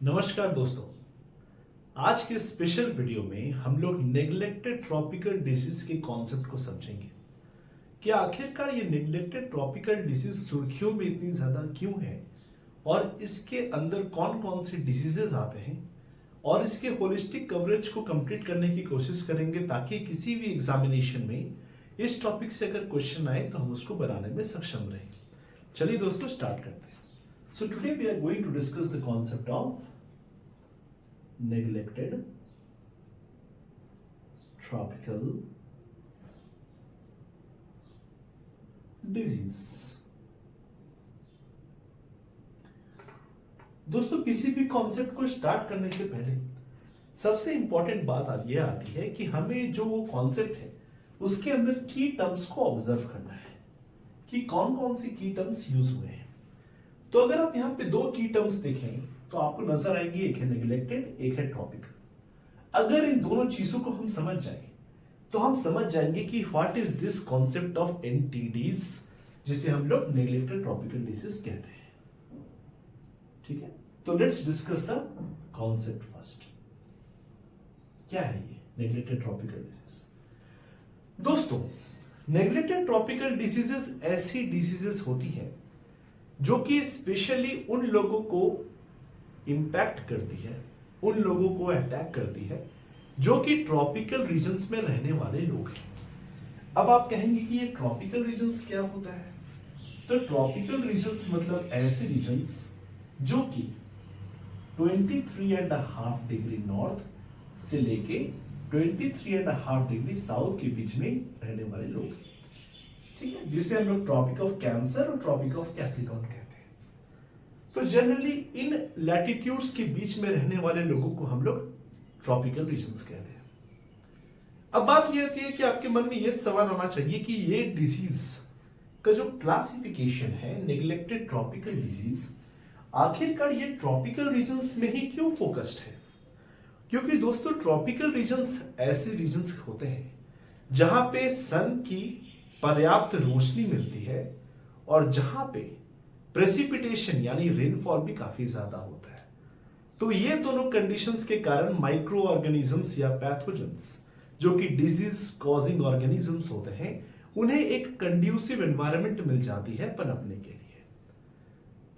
नमस्कार दोस्तों। आज के स्पेशल वीडियो में हम लोग नेग्लेक्टेड ट्रॉपिकल डिसीज के कॉन्सेप्ट को समझेंगे कि आखिरकार ये नेग्लेक्टेड ट्रॉपिकल डिसीज सुर्खियों में इतनी ज्यादा क्यों है और इसके अंदर कौन कौन से डिसीजेस आते हैं और इसके होलिस्टिक कवरेज को कंप्लीट करने की कोशिश करेंगे ताकि किसी भी एग्जामिनेशन में इस टॉपिक से अगर क्वेश्चन आए तो हम उसको बनाने में सक्षम रहेंगे। चलिए दोस्तों स्टार्ट करते हैं। So today we are going to discuss the concept of neglected tropical disease। दोस्तों किसी भी कॉन्सेप्ट को स्टार्ट करने से पहले सबसे इंपॉर्टेंट बात ये आती है कि हमें जो वो कॉन्सेप्ट है उसके अंदर की टर्म्स को ऑब्जर्व करना है कि कौन कौन सी की टर्म्स यूज हुए हैं। तो अगर आप यहाँ पे दो की टर्म्स देखें तो आपको नजर आएगी, एक है नेग्लेक्टेड, एक है ट्रॉपिकल। अगर इन दोनों चीजों को हम समझ जाएं तो हम समझ जाएंगे कि what is this concept of NTDs, जिसे हम लोग नेग्लेक्टेड ट्रॉपिकल डिसीज कहते हैं। ठीक है, तो let's discuss the concept first. क्या है ये नेग्लेक्टेड ट्रॉपिकल डिसीज? दोस्तों, नेग्लेक्टेड ट्रॉपिकल डिसीजेस ऐसी डिसीजेस होती है जो कि स्पेशली उन लोगों को इंपैक्ट करती है, उन लोगों को अटैक करती है जो कि ट्रॉपिकल रीजन्स में रहने वाले लोग हैं। अब आप कहेंगे कि ये ट्रॉपिकल रीजन्स क्या होता है? तो ट्रॉपिकल रीजन्स मतलब ऐसे रीजन्स जो कि 23.5 डिग्री नॉर्थ से लेके 23.5 डिग्री साउथ के बीच में रहने वाले लोग हैं। ठीक है, जिसे हम लोग ट्रॉपिक ऑफ कैंसर और ट्रॉपिक ऑफ कैप्रिकॉर्न कहते हैं। तो जनरली इन लैटिट्यूड्स के बीच में रहने वाले लोगों को हम लोग ट्रॉपिकल रीजन्स कहते हैं। अब बात यह आती है कि आपके मन में यह सवाल आना चाहिए कि ये डिजीज का जो क्लासिफिकेशन है नेग्लेक्टेड ट्रॉपिकल डिजीज, आखिरकार ये ट्रॉपिकल रीजन्स में ही क्यों फोकस्ड है? क्योंकि दोस्तों ट्रॉपिकल रीजन्स ऐसे रीजन्स होते हैं जहां पे सन की पर्याप्त रोशनी मिलती है और जहां पे प्रेसिपिटेशन यानी रेनफॉल भी काफी ज्यादा होता है। तो ये दोनों कंडीशंस के कारण माइक्रो ऑर्गेनिजम्स या पैथोजेंस जो कि डिजीज कॉजिंग ऑर्गेनिजम्स होते हैं, उन्हें एक कंड्यूसिव एनवायरनमेंट मिल जाती है पनपने के लिए।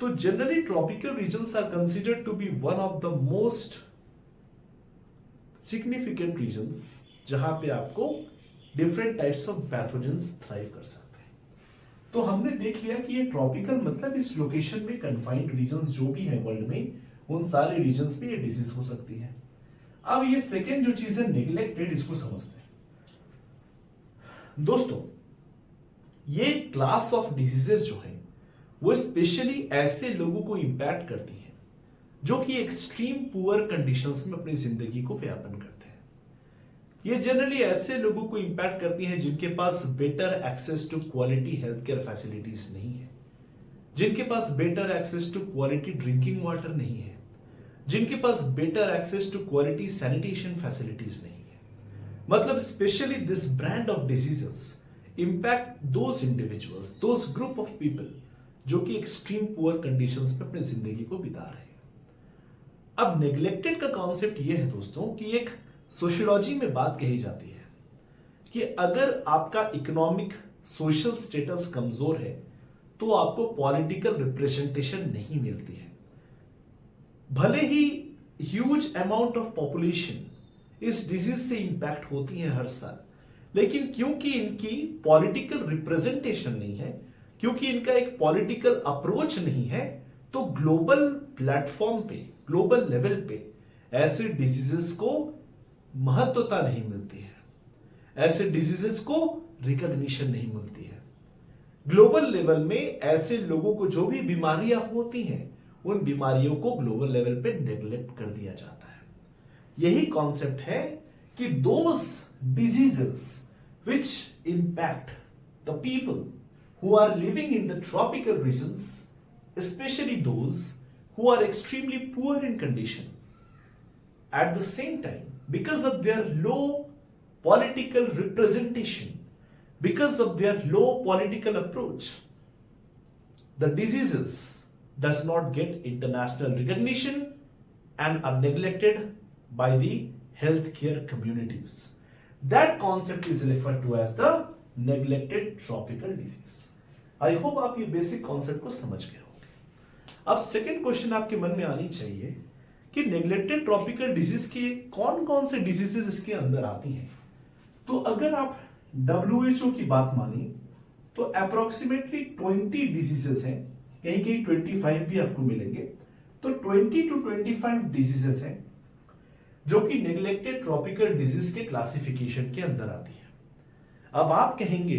तो generally tropical regions are considered to be one of the most significant regions जहां पे आपको different types of pathogens thrive कर सकते हैं। तो हमने देख लिया कि ये ट्रॉपिकल मतलब इस लोकेशन में कन्फाइंड रीजन्स जो भी है वर्ल्ड में, उन सारे रीजन्स में ये डिजीज हो सकती है। अब ये सेकेंड जो चीज है नेग्लेक्टेड, इसको समझते हैं। दोस्तों, ये क्लास ऑफ डिजीजेस जो है वो स्पेशली ऐसे लोगों को इंपैक्ट करती है जो कि एक्सट्रीम पुअर कंडीशंस में अपनी जिंदगी को व्यापन करते हैं। ये जनरली ऐसे लोगों को इंपैक्ट करती हैं जिनके पास better access to quality health care facilities नहीं है, जिनके पास better access to quality drinking water नहीं है, जिनके पास better access to quality sanitation facilities नहीं है। मतलब specially this brand of diseases impact those individuals, those group of people जो कि एक्सट्रीम पुअर कंडीशंस में अपनी जिंदगी को बिता रहे हैं। अब नेग्लेक्टेड का कॉन्सेप्ट यह है दोस्तों कि एक सोशियोलॉजी में बात कही जाती है कि अगर आपका इकोनॉमिक सोशल स्टेटस कमजोर है तो आपको पॉलिटिकल रिप्रेजेंटेशन नहीं मिलती है। भले ही ह्यूज अमाउंट ऑफ पॉपुलेशन इस डिजीज से इंपैक्ट होती है हर साल, लेकिन क्योंकि इनकी पॉलिटिकल रिप्रेजेंटेशन नहीं है, क्योंकि इनका एक पॉलिटिकल अप्रोच नहीं है, तो ग्लोबल प्लेटफॉर्म पे, ग्लोबल लेवल पे ऐसे डिजीजेस को महत्वता नहीं मिलती है, ऐसे डिजीजेस को रिकॉग्निशन नहीं मिलती है। ग्लोबल लेवल में ऐसे लोगों को जो भी बीमारियां होती हैं उन बीमारियों को ग्लोबल लेवल पे नेग्लेक्ट कर दिया जाता है। यही कॉन्सेप्ट है कि those diseases which impact the people who are living in the tropical regions, especially those who are extremely poor in condition, at the same time, because of their low political representation, because of their low political approach, the diseases does not get international recognition and are neglected by the healthcare communities. That concept is referred to as the neglected tropical disease. I hope आप ये basic concept को समझ गए होंगे। अब second question आपके मन में आनी चाहिए कि नेग्लेक्टेड ट्रॉपिकल डिजीज के कौन कौन से डिजीजेस इसके अंदर आती हैं। तो अगर आप WHO की बात मानी तो अप्रोक्सीमेटली 20 डिजीजेस हैं, कहीं कहीं 25 भी आपको मिलेंगे। तो 20 to 25 डिजीजेस हैं जो कि नेग्लेक्टेड ट्रॉपिकल डिजीज के क्लासिफिकेशन के अंदर आती है। अब आप कहेंगे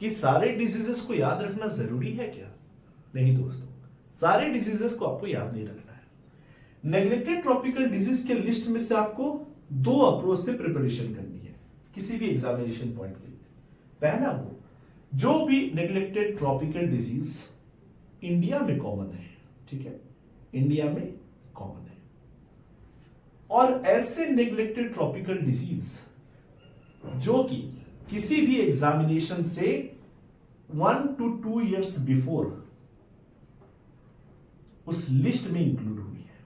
कि सारे डिजीजेस को याद रखना जरूरी है क्या? नहीं दोस्तों, सारे डिजीजेस को आपको याद नहीं रखना है। नेग्लेक्टेड ट्रॉपिकल डिजीज के लिस्ट में से आपको दो अप्रोच से प्रिपरेशन करनी है किसी भी एग्जामिनेशन पॉइंट के लिए। पहला, वो जो भी नेग्लेक्टेड ट्रॉपिकल डिजीज इंडिया में कॉमन है, ठीक है, इंडिया में कॉमन है, और ऐसे नेग्लेक्टेड ट्रॉपिकल डिजीज जो कि किसी भी एग्जामिनेशन से 1 to 2 years बिफोर उस लिस्ट में इंक्लूड हुई है।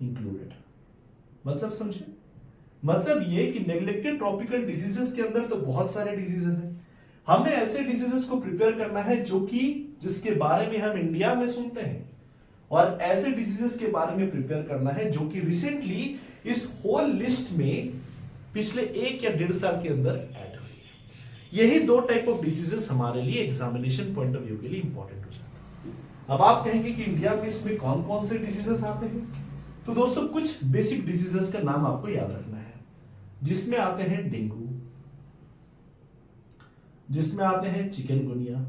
इंक्लूडेड मतलब समझे? मतलब ये कि नेग्लेक्टेड ट्रॉपिकल डिजीजेस के अंदर तो बहुत सारे डिजीजेस हैं। हमें ऐसे डिजीजेस को प्रिपेयर करना है जो कि जिसके बारे में हम इंडिया में सुनते हैं, और ऐसे डिजीजेस के बारे में प्रिपेयर करना है जो कि रिसेंटली इस होल लिस्ट में पिछले 1 या 1.5 साल के अंदर ऐड हुई है। यही दो टाइप ऑफ डिजीजेस हमारे लिए एग्जामिनेशन पॉइंट ऑफ व्यू के लिए इंपॉर्टेंट हो जाते हैं। अब आप कहेंगे कि इंडिया में इसमें कौन कौन से डिजीजेस आते हैं। तो दोस्तों कुछ बेसिक डिजीजेस का नाम आपको याद रखना है, जिसमें आते हैं डेंगू, जिसमें आते हैं चिकनगुनिया,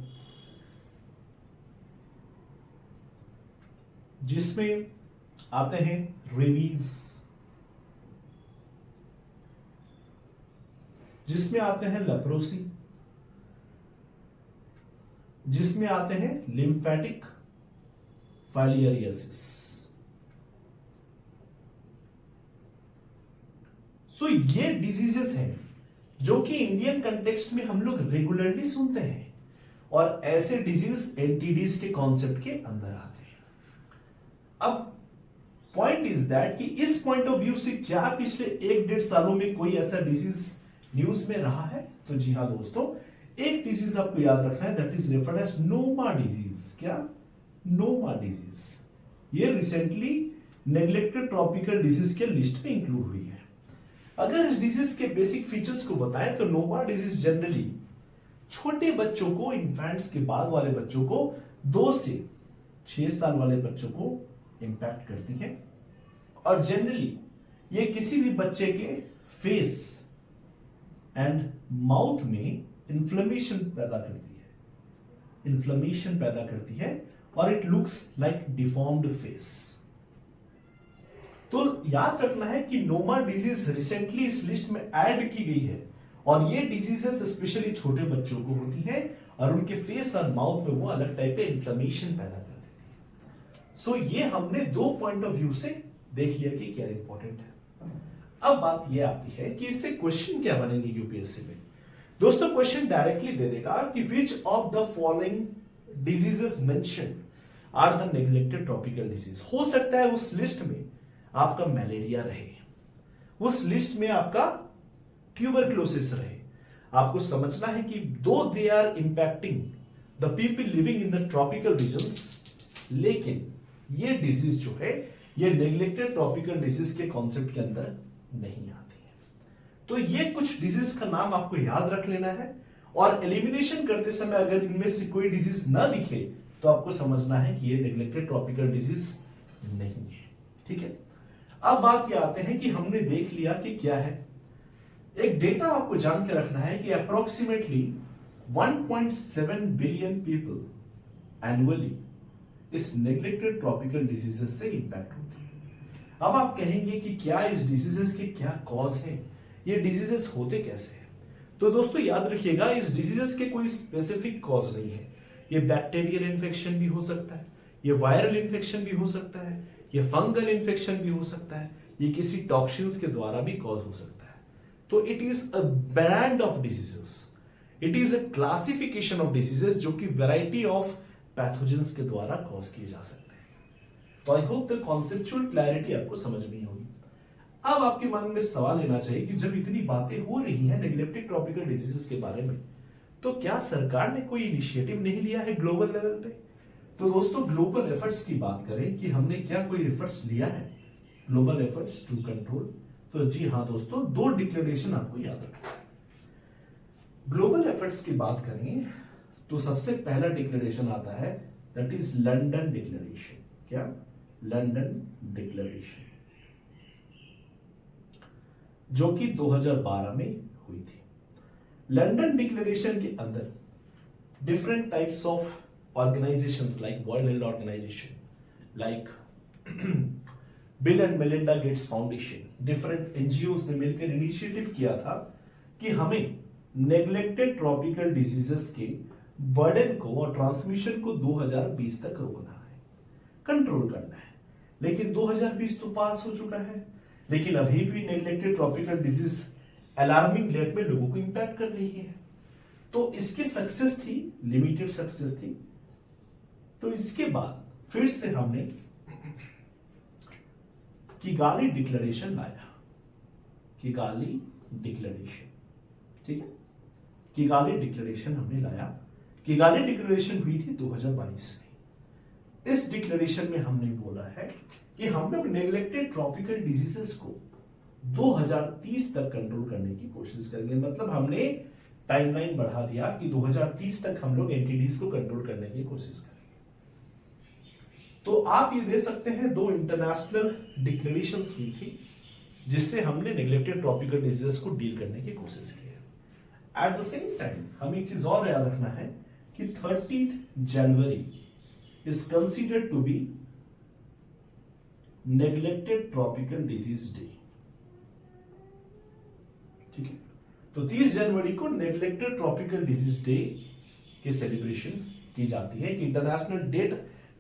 जिसमें आते हैं रेबीज, जिसमें आते हैं लेप्रोसी, जिसमें आते हैं लिम्फेटिक फाइलियरियासिस। सो ये डिजीजेस हैं जो कि इंडियन कंटेक्स्ट में हम लोग रेगुलरली सुनते हैं, और ऐसे डिजीज एनटीडीज के कॉन्सेप्ट के अंदर आते हैं। अब पॉइंट इज दैट कि इस पॉइंट ऑफ व्यू से क्या पिछले 1-1.5 सालों में कोई ऐसा डिजीज न्यूज में रहा है? तो जी हां दोस्तों, एक डिजीज आपको याद रखना है, that is referred as noma disease. क्या? Noma disease. ये रिसेंटली नेग्लेक्टेड ट्रॉपिकल डिजीज के लिस्ट में इंक्लूड हुई है। अगर इस डिजीज के बेसिक फीचर्स को बताएं तो नोमा डिजीज जनरली छोटे बच्चों को, इन्फेंट्स के बाद वाले बच्चों को, 2 से 6 साल वाले बच्चों को इंपैक्ट करती है, और जनरली ये किसी भी बच्चे के फेस एंड माउथ में इन्फ्लेमेशन पैदा करती है, इन्फ्लेमेशन पैदा करती है, और it looks like deformed face. तो याद रखना है कि नोमा डिजीज रिसेंटली इस लिस्ट में ऐड की गई है, और ये डिजीजेस स्पेशली छोटे बच्चों को होती है, और उनके फेस और माउथ में वो अलग टाइप के इन्फ्लेमेशन पैदा कर देती है। सो ये हमने 2 पॉइंट ऑफ व्यू से देख लिया कि क्या इंपॉर्टेंट है। अब बात ये आती है कि इससे क्वेश्चन क्या बनेंगे यूपीएससी में। दोस्तों क्वेश्चन डायरेक्टली दे देगा कि which of the following diseases mentioned are the neglected tropical disease. हो सकता है उस लिस्ट में आपका मलेरिया रहे, उस लिस्ट में आपका ट्यूबरक्लोसिस रहे। आपको समझना है कि though they are impacting the people living in the tropical regions, लेकिन ये डिजीज जो है ये नेग्लेक्टेड ट्रॉपिकल डिजीज के कॉन्सेप्ट के अंदर नहीं आती है। तो ये कुछ डिजीज का नाम आपको याद रख लेना है, और एलिमिनेशन करते समय अगर इनमें से कोई डिजीज ना दिखे तो आपको समझना है कि ये नेग्लेक्टेड ट्रॉपिकल डिजीज नहीं है। ठीक है, अब बात ये आते हैं कि हमने देख लिया कि क्या है। एक डेटा आपको जान के रखना है कि अप्रोक्सीमेटली 1.7 बिलियन पीपल एनुअली इस नेग्लेक्टेड ट्रॉपिकल डिजीजेस से इंपैक्ट होती है। अब आप कहेंगे कि क्या इस डिजीजेस के क्या कॉज हैं, ये डिजीजेस होते कैसे हैं? तो दोस्तों याद रखिएगा, इस डिजीजेस के कोई स्पेसिफिक कॉज नहीं है। ये बैक्टीरियल इन्फेक्शन भी हो सकता है, ये वायरल इन्फेक्शन भी हो सकता है, ये फंगल इन्फेक्शन भी हो सकता है, ये किसी टॉक्सिन्स के द्वारा भी कॉज हो सकता है। तो it is a brand of diseases, it is a classification of diseases जो कि वैरायटी ऑफ पैथोजेंस के द्वारा कॉज किए जा सकते हैं। तो I hope the conceptual clarity आपको समझ में होगी। अब आपके मन में सवाल लेना चाहिए कि जब इतनी बातें हो रही हैं नेग्लेक्टेड ट्रॉपिकल डिजीजेस के बारे में, तो क्या सरकार ने कोई इनिशिएटिव नहीं लिया है ग्लोबल लेवल पे? तो दोस्तों ग्लोबल एफर्ट्स की बात करें कि हमने क्या कोई एफर्ट्स लिया है ग्लोबल एफर्ट्स टू कंट्रोल, तो जी हाँ दोस्तों, 2 डिक्लेरेशन आपको याद रखना। ग्लोबल एफर्ट्स की बात करें तो सबसे पहला डिक्लेरेशन आता है, दैट इज लंदन डिक्लेरेशन। क्या? लंदन डिक्लेरेशन, जो कि 2012 में हुई थी। लंदन डिक्लेरेशन के अंदर different types of organisations like World Health Organisation, like Bill and Melinda Gates Foundation, different NGOs ने मिलकर इनिशिएटिव किया था कि हमें नेग्लेक्टेड ट्रॉपिकल डिजीजेस के बर्डन को और ट्रांसमिशन को 2020 तक रोकना है, कंट्रोल करना है। लेकिन 2020 तो पास हो चुका है, लेकिन अभी भी neglected tropical disease alarming rate में लोगों को इंपैक्ट कर रही है। तो इसकी सक्सेस थी, लिमिटेड सक्सेस थी। तो इसके बाद फिर से हमने किगाली डिक्लेरेशन लाया, किगाली डिक्लेरेशन, ठीक है, किगाली डिक्लेरेशन हमने लाया। किगाली डिक्लेरेशन हुई थी 2022 में। इस डिक्लेरेशन में हमने बोला है कि हम लोग नेग्लेक्टेड ट्रॉपिकल डिजीजेस को 2030 तक कंट्रोल करने की कोशिश करेंगे। मतलब हमने टाइमलाइन बढ़ा दिया कि 2030 तक हम लोग एनटीडीज को कंट्रोल करने की कोशिश करेंगे। तो आप ये दे सकते हैं 2 इंटरनेशनल डिक्लेरेशंस हुई थी जिससे हमने नेग्लेक्टेड ट्रॉपिकल डिजीजेस को डील करने की कोशिश की है। एट द सेम टाइम हमें एक चीज और याद रखना है कि 30 January is considered to be neglected tropical disease day, ठीक है। तो 30 जनवरी को नेग्लेक्टेड ट्रॉपिकल डिजीज डे की सेलिब्रेशन की जाती है, एक इंटरनेशनल डेट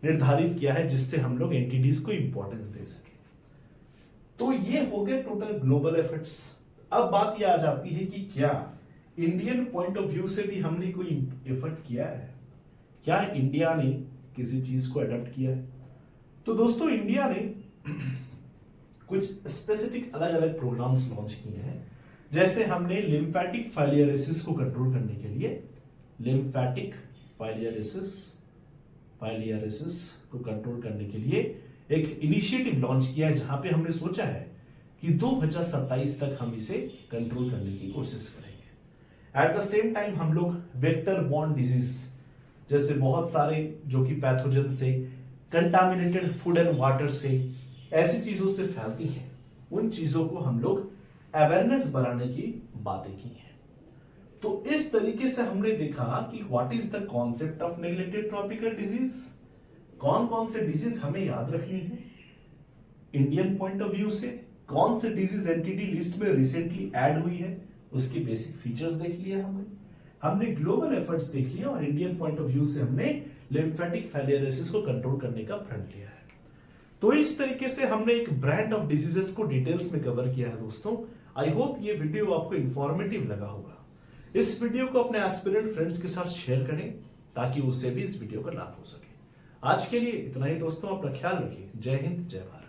निर्धारित किया है जिससे हम लोग एनटीडीज को इंपॉर्टेंस दे सके। तो ये हो गए टोटल ग्लोबल एफर्ट्स। अब बात ये आ जाती है कि क्या इंडियन पॉइंट ऑफ व्यू से भी हमने कोई एफर्ट किया है, क्या इंडिया ने किसी चीज को अडॉप्ट किया है? तो दोस्तों इंडिया ने कुछ स्पेसिफिक अलग अलग प्रोग्राम्स लॉन्च किए हैं। जैसे हमने लिम्फेटिक फाइलियरिसिस को कंट्रोल करने के लिए, लिम्फेटिक फाइलियरिसिस को कंट्रोल करने के लिए एक इनिशिएटिव लॉन्च किया है, जहां पे हमने सोचा है कि 2027 तक हम इसे कंट्रोल करने की कोशिश करेंगे। एट द सेम टाइम हम लोग वेक्टर बॉर्न डिजीज जैसे बहुत सारे जो कि पैथोजन से, कंटामिनेटेड फूड एंड वाटर से, ऐसी चीजों से फैलती हैं, उन चीजों को हम लोग अवेयरनेस बढ़ाने की बातें की हैं। तो इस तरीके से हमने देखा कि what is the concept of neglected tropical disease, कौन कौन से डिजीज हमें याद रखनी है इंडियन पॉइंट ऑफ व्यू से, कौन से डिजीज एनटीडी लिस्ट में रिसेंटली ऐड हुई है, उसके बेसिक फीचर्स देख लिया हमने ग्लोबल एफर्ट्स देख लिया, और इंडियन पॉइंट ऑफ व्यू से हमने लिम्फेटिक फाइलियरिसिस को कंट्रोल करने का प्रण लिया है। तो इस तरीके से हमने एक ब्रांड ऑफ डिजीजेस को डिटेल्स में कवर किया है दोस्तों। आई होप ये वीडियो आपको इंफॉर्मेटिव लगा होगा। इस वीडियो को अपने एस्पिरेंट फ्रेंड्स के साथ शेयर करें ताकि उससे भी इस वीडियो का लाभ हो सके। आज के लिए इतना ही दोस्तों, अपना ख्याल रखिए। जय हिंद, जय भारत।